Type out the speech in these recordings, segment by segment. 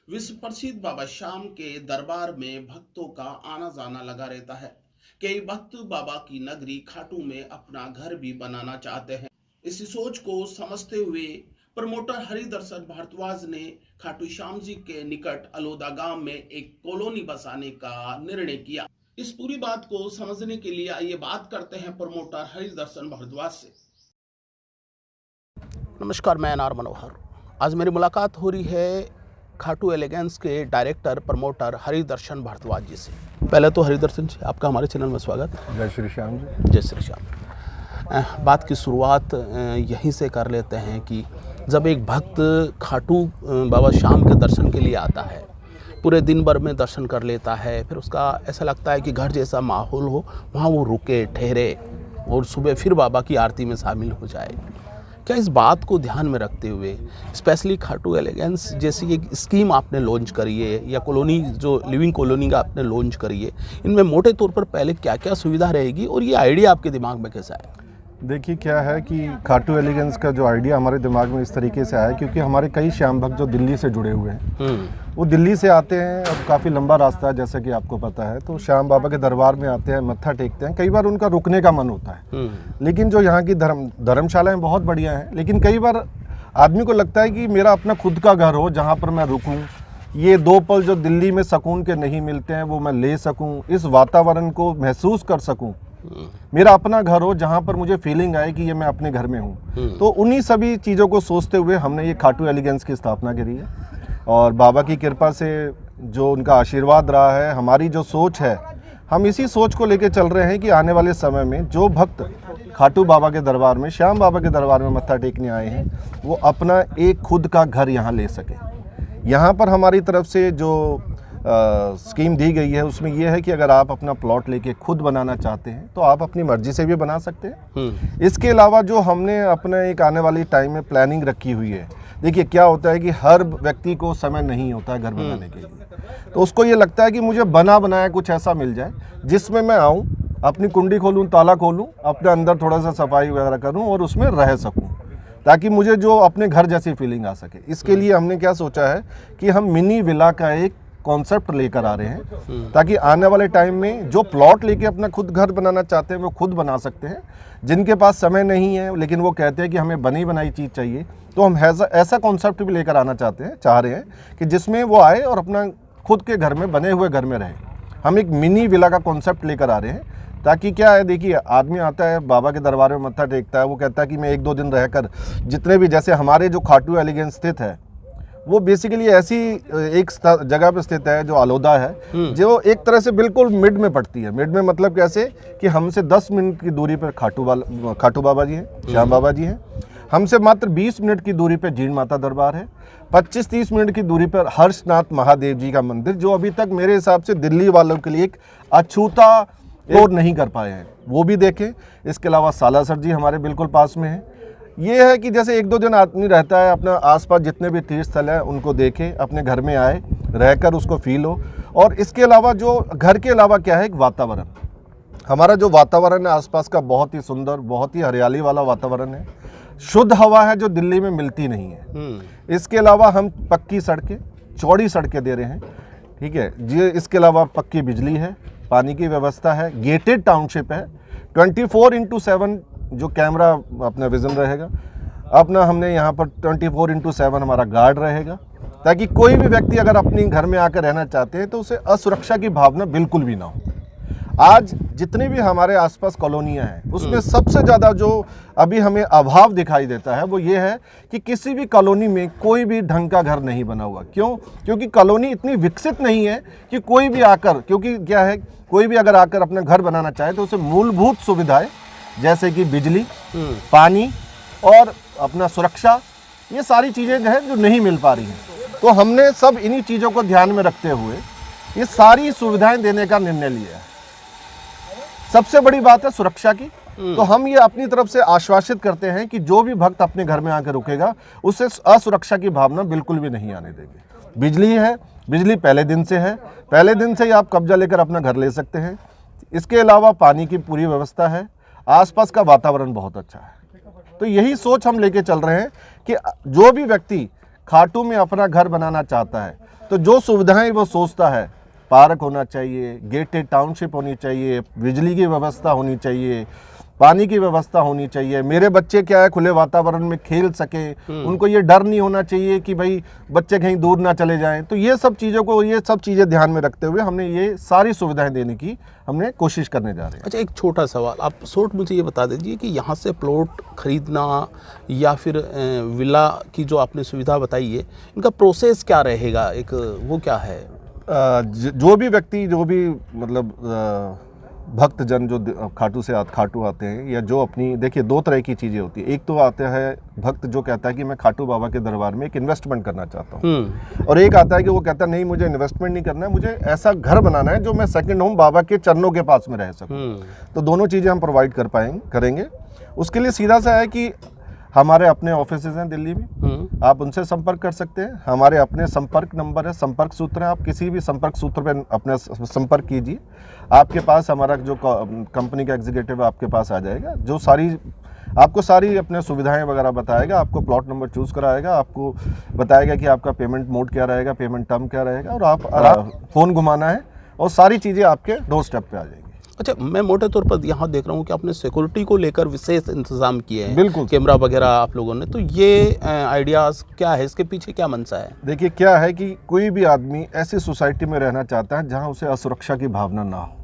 विश्व प्रसिद्ध बाबा श्याम के दरबार में भक्तों का आना जाना लगा रहता है। कई भक्त बाबा की नगरी खाटू में अपना घर भी बनाना चाहते हैं। इसी सोच को समझते हुए प्रमोटर हरिदर्शन भारद्वाज ने खाटू श्याम जी के निकट अलोदा गांव में एक कॉलोनी बसाने का निर्णय किया। इस पूरी बात को समझने के लिए आइए बात करते हैं प्रमोटर हरिदर्शन भारद्वाज से। नमस्कार, मैं एनआर मनोहर। आज मेरी मुलाकात हो रही है खाटू एलिगेंस के डायरेक्टर प्रमोटर हरिदर्शन भारद्वाज जी से। पहले तो हरिदर्शन जी, आपका हमारे चैनल में स्वागत। जय श्री श्याम जी। जय श्री श्याम। बात की शुरुआत यहीं से कर लेते हैं कि जब एक भक्त खाटू बाबा श्याम के दर्शन के लिए आता है, पूरे दिन भर में दर्शन कर लेता है, फिर उसका ऐसा लगता है कि घर जैसा माहौल हो, वहाँ वो रुके ठहरे और सुबह फिर बाबा की आरती में शामिल हो जाए। क्या इस बात को ध्यान में रखते हुए स्पेशली खाटू एलिगेंस जैसी एक स्कीम आपने लॉन्च करी है, या कॉलोनी जो लिविंग कॉलोनी का आपने लॉन्च करी है, इनमें मोटे तौर पर पहले क्या क्या सुविधा रहेगी और ये आइडिया आपके दिमाग में कैसा है? देखिए, क्या है कि खाटू एलिगेंस का जो आइडिया हमारे दिमाग में इस तरीके से आया क्योंकि हमारे कई श्याम भक्त जो दिल्ली से जुड़े हुए हैं, वो दिल्ली से आते हैं और काफ़ी लंबा रास्ता है, जैसा कि आपको पता है। तो श्याम बाबा के दरबार में आते हैं, मत्था टेकते हैं। कई बार उनका रुकने का मन होता है, लेकिन जो यहाँ की धर्मशालाएँ बहुत बढ़िया हैं, लेकिन कई बार आदमी को लगता है कि मेरा अपना खुद का घर हो जहाँ पर मैं रुकूँ, ये 2 पल जो दिल्ली में सुकून के नहीं मिलते हैं वो मैं ले सकूँ, इस वातावरण को महसूस कर सकूँ, मेरा अपना घर हो जहाँ पर मुझे फीलिंग आए कि ये मैं अपने घर में हूँ। तो उन्हीं सभी चीज़ों को सोचते हुए हमने ये खाटू एलिगेंस की स्थापना करी है और बाबा की कृपा से जो उनका आशीर्वाद रहा है, हमारी जो सोच है, हम इसी सोच को लेकर चल रहे हैं कि आने वाले समय में जो भक्त खाटू बाबा के दरबार में, श्याम बाबा के दरबार में मत्था टेकने आए हैं, वो अपना एक खुद का घर यहाँ ले सके। यहाँ पर हमारी तरफ से जो स्कीम दी गई है उसमें यह है कि अगर आप अपना प्लॉट लेके खुद बनाना चाहते हैं तो आप अपनी मर्जी से भी बना सकते हैं। इसके अलावा जो हमने अपने एक आने वाली टाइम में प्लानिंग रखी हुई है, देखिए क्या होता है कि हर व्यक्ति को समय नहीं होता है घर बनाने के लिए, तो उसको ये लगता है कि मुझे बना बनाया कुछ ऐसा मिल जाए जिसमें मैं आऊँ, अपनी कुंडी खोलूँ, ताला खोलूँ, अपने अंदर थोड़ा सा सफाई वगैरह करूँ और उसमें रह सकूँ, ताकि मुझे जो अपने घर जैसी फीलिंग आ सके। इसके लिए हमने क्या सोचा है कि हम मिनी विला का एक कॉन्सेप्ट लेकर आ रहे हैं, ताकि आने वाले टाइम में जो प्लॉट लेके अपना खुद घर बनाना चाहते हैं वो खुद बना सकते हैं। जिनके पास समय नहीं है लेकिन वो कहते हैं कि हमें बनी बनाई चीज़ चाहिए, तो हम ऐसा कॉन्सेप्ट भी लेकर आना चाह रहे हैं कि जिसमें वो आए और अपना खुद के घर में, बने हुए घर में रहे। हम एक मिनी विला का कॉन्सेप्ट लेकर आ रहे हैं, ताकि क्या है, देखिए आदमी आता है बाबा के दरबार में मत्था टेकता है, वो कहता है कि मैं 1-2 दिन रहकर, जितने भी, जैसे हमारे जो खाटू एलिगेंस स्थित है वो बेसिकली ऐसी एक जगह पे स्थित है जो अलोदा है, जो एक तरह से बिल्कुल मिड में पड़ती है। मिड में मतलब कैसे कि हमसे 10 मिनट की दूरी पर खाटू बाबा जी हैं, श्याम बाबा जी हैं। हमसे मात्र 20 मिनट की दूरी पर जीण माता दरबार है। 25-30 मिनट की दूरी पर हर्षनाथ महादेव जी का मंदिर, जो अभी तक मेरे हिसाब से दिल्ली वालों के लिए एक अछूता और नहीं कर पाए हैं, वो भी देखें। इसके अलावा सालासर जी हमारे बिल्कुल पास में है। ये है कि जैसे 1-2 दिन आदमी रहता है, अपना आसपास जितने भी तीर्थ स्थल है उनको देखे, अपने घर में आए, रहकर उसको फील हो। और इसके अलावा जो घर के अलावा क्या है, एक वातावरण, हमारा जो वातावरण है आसपास का बहुत ही सुंदर, बहुत ही हरियाली वाला वातावरण है। शुद्ध हवा है जो दिल्ली में मिलती नहीं है। इसके अलावा हम पक्की सड़कें, चौड़ी सड़कें दे रहे हैं, ठीक है जी। इसके अलावा पक्की बिजली है, पानी की व्यवस्था है, गेटेड टाउनशिप है, 24/7 जो कैमरा अपना विजन रहेगा अपना। हमने यहाँ पर 24/7 हमारा गार्ड रहेगा, ताकि कोई भी व्यक्ति अगर अपने घर में आकर रहना चाहते हैं तो उसे असुरक्षा की भावना बिल्कुल भी ना हो। आज जितनी भी हमारे आसपास कॉलोनियाँ हैं उसमें सबसे ज़्यादा जो अभी हमें अभाव दिखाई देता है वो ये है कि किसी भी कॉलोनी में कोई भी ढंग का घर नहीं बना हुआ। क्यों? क्योंकि कॉलोनी इतनी विकसित नहीं है कि कोई भी आकर, क्योंकि क्या है, कोई भी अगर आकर अपना घर बनाना चाहे तो उसे मूलभूत सुविधाएं जैसे कि बिजली, पानी और अपना सुरक्षा, ये सारी चीज़ें जो है जो नहीं मिल पा रही हैं। तो हमने सब इन्हीं चीज़ों को ध्यान में रखते हुए ये सारी सुविधाएं देने का निर्णय लिया है। सबसे बड़ी बात है सुरक्षा की, तो हम ये अपनी तरफ से आश्वासित करते हैं कि जो भी भक्त अपने घर में आकर रुकेगा उसे असुरक्षा की भावना बिल्कुल भी नहीं आने देंगे। बिजली है, बिजली पहले दिन से है, पहले दिन से ही आप कब्जा लेकर अपना घर ले सकते हैं। इसके अलावा पानी की पूरी व्यवस्था है, आसपास का वातावरण बहुत अच्छा है। तो यही सोच हम लेके चल रहे हैं कि जो भी व्यक्ति खाटू में अपना घर बनाना चाहता है तो जो सुविधाएं वो सोचता है, पार्क होना चाहिए, गेटेड टाउनशिप होनी चाहिए, बिजली की व्यवस्था होनी चाहिए, पानी की व्यवस्था होनी चाहिए, मेरे बच्चे क्या है खुले वातावरण में खेल सके, उनको ये डर नहीं होना चाहिए कि भाई बच्चे कहीं दूर ना चले जाएं। तो ये सब चीज़ें ध्यान में रखते हुए हमने ये सारी सुविधाएं देने की हमने कोशिश करने जा रहे हैं। अच्छा, एक छोटा सवाल, आप शॉर्ट मुझे ये बता दीजिए कि यहाँ से प्लॉट खरीदना या फिर विला की जो आपने सुविधा बताई है, इनका प्रोसेस क्या रहेगा, एक वो क्या है? जो भी व्यक्ति, जो भी मतलब भक्तजन जो खाटू आते हैं, या जो अपनी, देखिए दो तरह की चीज़ें होती है। एक तो आता है भक्त जो कहता है कि मैं खाटू बाबा के दरबार में एक इन्वेस्टमेंट करना चाहता हूँ, और एक आता है कि वो कहता है नहीं, मुझे इन्वेस्टमेंट नहीं करना है, मुझे ऐसा घर बनाना है जो मैं सेकंड होम बाबा के चरणों के पास में रह सकूँ। तो दोनों चीज़ें हम प्रोवाइड करेंगे। उसके लिए सीधा सा है कि हमारे अपने ऑफिसेज हैं दिल्ली में, आप उनसे संपर्क कर सकते हैं। हमारे अपने संपर्क नंबर है, संपर्क सूत्र है, आप किसी भी संपर्क सूत्र पे अपने संपर्क कीजिए। आपके पास हमारा जो कंपनी का एग्जीक्यूटिव है आपके पास आ जाएगा, जो आपको सारी अपने सुविधाएं वगैरह बताएगा, आपको प्लॉट नंबर चूज़ कराएगा, आपको बताएगा कि आपका पेमेंट मोड क्या रहेगा, पेमेंट टर्म क्या रहेगा, और आप फ़ोन घुमाना है और सारी चीज़ें आपके डोर स्टेप पे आ जाएगी। अच्छा, मैं मोटे तौर पर यहाँ देख रहा हूँ कि आपने सिक्योरिटी को लेकर विशेष इंतजाम किए हैं, बिल्कुल कैमरा वगैरह आप लोगों ने, तो ये आइडियाज़ क्या है, इसके पीछे क्या मंशा है? देखिए क्या है कि कोई भी आदमी ऐसी सोसाइटी में रहना चाहता है जहाँ उसे असुरक्षा की भावना ना हो।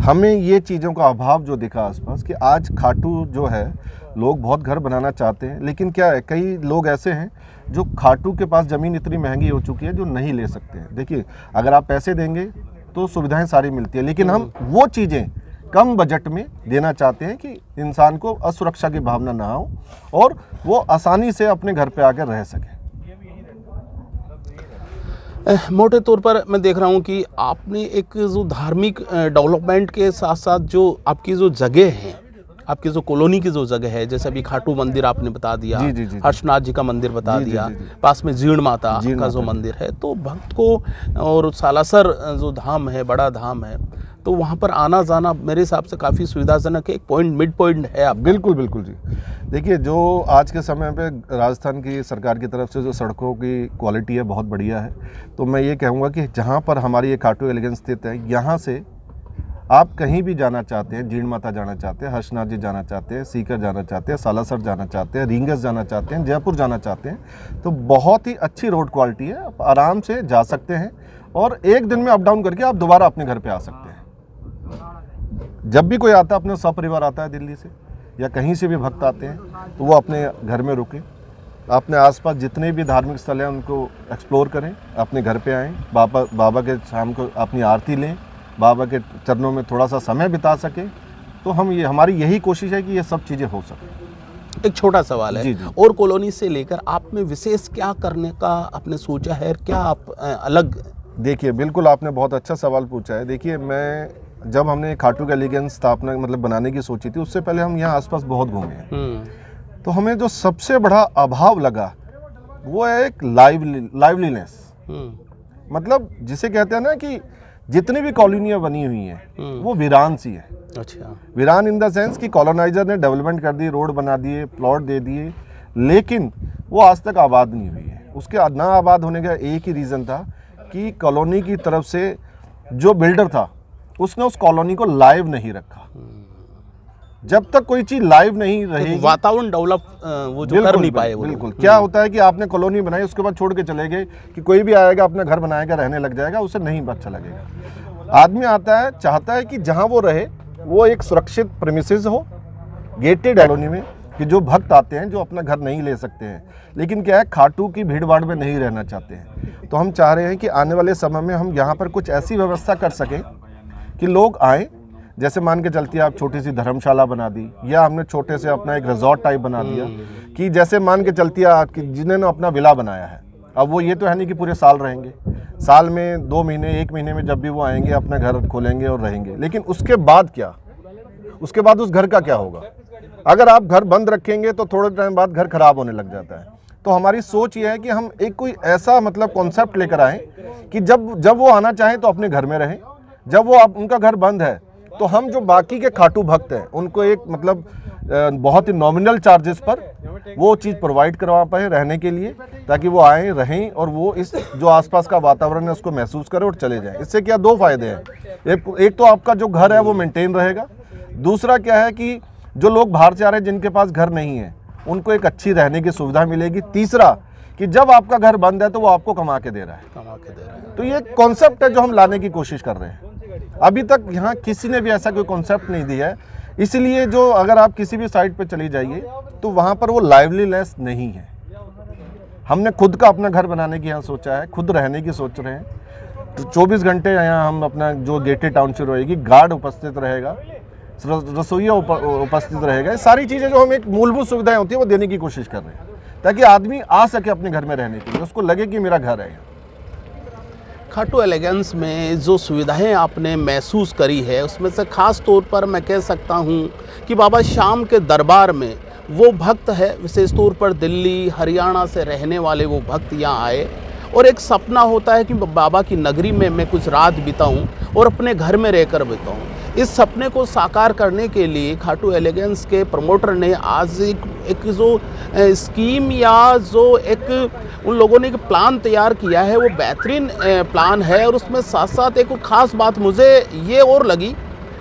हमें ये चीज़ों का अभाव जो दिखा आसपास, कि आज खाटू जो है, लोग बहुत घर बनाना चाहते हैं, लेकिन क्या है, कई लोग ऐसे हैं जो खाटू के पास ज़मीन इतनी महंगी हो चुकी है जो नहीं ले सकते हैं। देखिए अगर आप पैसे देंगे तो सुविधाएं सारी मिलती है, लेकिन हम वो चीज़ें कम बजट में देना चाहते हैं कि इंसान को असुरक्षा की भावना ना हो और वो आसानी से अपने घर पे आकर रह सके। मोटे तौर पर मैं देख रहा हूँ कि आपने एक जो धार्मिक डेवलपमेंट के साथ साथ जो आपकी जो जगह है, आपकी जो कॉलोनी की जो जगह है, जैसे अभी खाटू मंदिर आपने बता दिया, जी। हर्षनाथ जी का मंदिर बता दिया, पास में जीर्ण माता का जो मंदिर है, तो भक्त को, और सालासर जो धाम है, बड़ा धाम है, तो वहाँ पर आना जाना मेरे हिसाब से काफ़ी सुविधाजनक है, एक मिड पॉइंट है आप। बिल्कुल जी। देखिए जो आज के समय पे राजस्थान की सरकार की तरफ से जो सड़कों की क्वालिटी है बहुत बढ़िया है, तो मैं ये कहूँगा कि जहाँ पर हमारी ये खाटू एलिगेंस स्थित है, यहाँ से आप कहीं भी जाना चाहते हैं, जीर्ण माता जाना चाहते हैं, हर्षनाथ जी जाना चाहते हैं, सीकर जाना चाहते हैं, सालासर जाना चाहते हैं, रींगस जाना चाहते हैं, जयपुर जाना चाहते हैं, तो बहुत ही अच्छी रोड क्वालिटी है, आप आराम से जा सकते हैं और एक दिन में अप डाउन करके आप दोबारा अपने घर पे आ सकते हैं। जब भी कोई आता है, अपने सपरिवार आता है दिल्ली से या कहीं से भी भक्त आते हैं, तो वो अपने घर में रुके, अपने आसपास जितने भी धार्मिक स्थल हैं उनको एक्सप्लोर करें, अपने घर पे आएँ, बाबा के शाम को अपनी आरती लें, बाबा के चरणों में थोड़ा सा समय बिता सके। तो हमारी यही कोशिश है कि ये सब चीज़ें हो सके। एक छोटा सवाल है, जी। और कॉलोनी से लेकर आप में विशेष क्या करने का आपने सोचा है, क्या आप अलग? देखिए बिल्कुल आपने बहुत अच्छा सवाल पूछा है। देखिए जब हमने खाटू एलिगेंस स्थापना मतलब बनाने की सोची थी, उससे पहले हम यहाँ आसपास बहुत घूमे हैं, तो हमें जो सबसे बड़ा अभाव लगा वो है एक लाइवलीनेस। मतलब जिसे कहते हैं ना कि जितनी भी कॉलोनियाँ बनी हुई हैं वो वीरान सी है। अच्छा, वीरान इन द सेंस कि कॉलोनाइजर ने डेवलपमेंट कर दी, रोड बना दिए, प्लॉट दे दिए, लेकिन वो आज तक आबाद नहीं हुई है। उसके ना आबाद होने का एक ही रीज़न था कि कॉलोनी की तरफ से जो बिल्डर था उसने उस कॉलोनी को लाइव नहीं रखा। जब तक कोई चीज़ लाइव नहीं रहेगी, वातावरण डेवलप वो जो कर नहीं पाए। बिल्कुल क्या होता है कि आपने कॉलोनी बनाई, उसके बाद छोड़ के चले गए कि कोई भी आएगा अपना घर बनाएगा, रहने लग जाएगा, उसे नहीं अच्छा लगेगा। आदमी आता है, चाहता है कि जहाँ वो रहे वो एक सुरक्षित प्रेमिसेस हो, गेटेड कॉलोनी में, कि जो भक्त आते हैं जो अपना घर नहीं ले सकते हैं, लेकिन क्या है खाटू की भीड़ भाड़ में नहीं रहना चाहते हैं, तो हम चाह रहे हैं कि आने वाले समय में हम यहाँ पर कुछ ऐसी व्यवस्था कर सकें कि लोग आएँ। जैसे मान के चलती है आप छोटी सी धर्मशाला बना दी, या हमने छोटे से अपना एक रिजॉर्ट टाइप बना दिया, कि जैसे मान के चलती है कि जिन्होंने अपना विला बनाया है, अब वो ये तो है नहीं कि पूरे साल रहेंगे, साल में 2 महीने 1 महीने में जब भी वो आएंगे अपना घर खोलेंगे और रहेंगे, लेकिन उसके बाद क्या, उसके बाद उस घर का क्या होगा? अगर आप घर बंद रखेंगे तो थोड़े टाइम बाद घर खराब होने लग जाता है। तो हमारी सोच ये है कि हम एक कोई ऐसा मतलब कॉन्सेप्ट लेकर आएँ कि जब वो आना चाहें तो अपने घर में रहें, जब वो उनका घर बंद है तो हम जो बाकी के खाटू भक्त हैं उनको एक मतलब बहुत ही नॉमिनल चार्जेस पर वो चीज़ प्रोवाइड करवा पाए रहने के लिए, ताकि वो आएँ रहें और वो इस जो आसपास का वातावरण है उसको महसूस करें और चले जाएं। इससे क्या दो फायदे हैं, एक तो आपका जो घर है वो मेंटेन रहेगा, दूसरा क्या है कि जो लोग बाहर से आ रहे हैं जिनके पास घर नहीं है उनको एक अच्छी रहने की सुविधा मिलेगी, तीसरा कि जब आपका घर बंद है तो वो आपको कमा के दे रहा है। तो ये कॉन्सेप्ट है जो हम लाने की कोशिश कर रहे हैं। अभी तक यहाँ किसी ने भी ऐसा कोई कॉन्सेप्ट नहीं दिया है, इसलिए जो अगर आप किसी भी साइट पे चली जाइए तो वहाँ पर वो लाइवलीनेस नहीं है। हमने खुद का अपना घर बनाने की यहाँ सोचा है, खुद रहने की सोच रहे हैं। तो 24 घंटे यहाँ हम अपना जो गेटेड टाउनशिप रहेगी, गार्ड उपस्थित रहेगा, रसोइया उपस्थित रहेगा, सारी चीज़ें जो हम एक मूलभूत सुविधाएं होती है वो देने की कोशिश कर रहे हैं, ताकि आदमी आ सके अपने घर में रहने के लिए, उसको लगे कि मेरा घर है। खाटू एलिगेंस में जो सुविधाएं आपने महसूस करी है उसमें से ख़ास तौर पर मैं कह सकता हूं कि बाबा श्याम के दरबार में वो भक्त है, विशेष तौर पर दिल्ली हरियाणा से रहने वाले वो भक्त यहाँ आए और एक सपना होता है कि बाबा की नगरी में मैं कुछ रात बिताऊं और अपने घर में रहकर बिताऊं। इस सपने को साकार करने के लिए खाटू एलिगेंस के प्रमोटर ने आज एक जो स्कीम या जो एक उन लोगों ने एक प्लान तैयार किया है, वो बेहतरीन प्लान है। और उसमें साथ साथ एक खास बात मुझे ये और लगी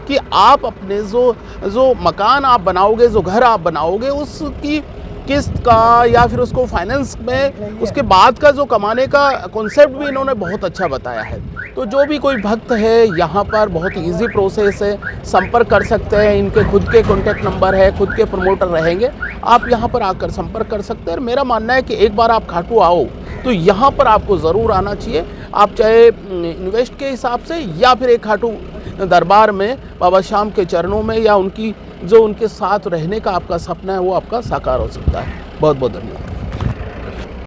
कि आप अपने जो मकान आप बनाओगे, जो घर आप बनाओगे, उसकी किस्त का या फिर उसको फाइनेंस में उसके बाद का जो कमाने का कॉन्सेप्ट भी इन्होंने बहुत अच्छा बताया है। तो जो भी कोई भक्त है यहाँ पर बहुत इजी प्रोसेस है, संपर्क कर सकते हैं, इनके खुद के कॉन्टैक्ट नंबर है, खुद के प्रमोटर रहेंगे, आप यहाँ पर आकर संपर्क कर सकते हैं। मेरा मानना है कि एक बार आप खाटू आओ तो यहाँ पर आपको ज़रूर आना चाहिए, आप चाहे इन्वेस्ट के हिसाब से या फिर एक खाटू दरबार में बाबा श्याम के चरणों में या उनकी जो उनके साथ रहने का आपका सपना है वो आपका साकार हो सकता है। बहुत बहुत धन्यवाद।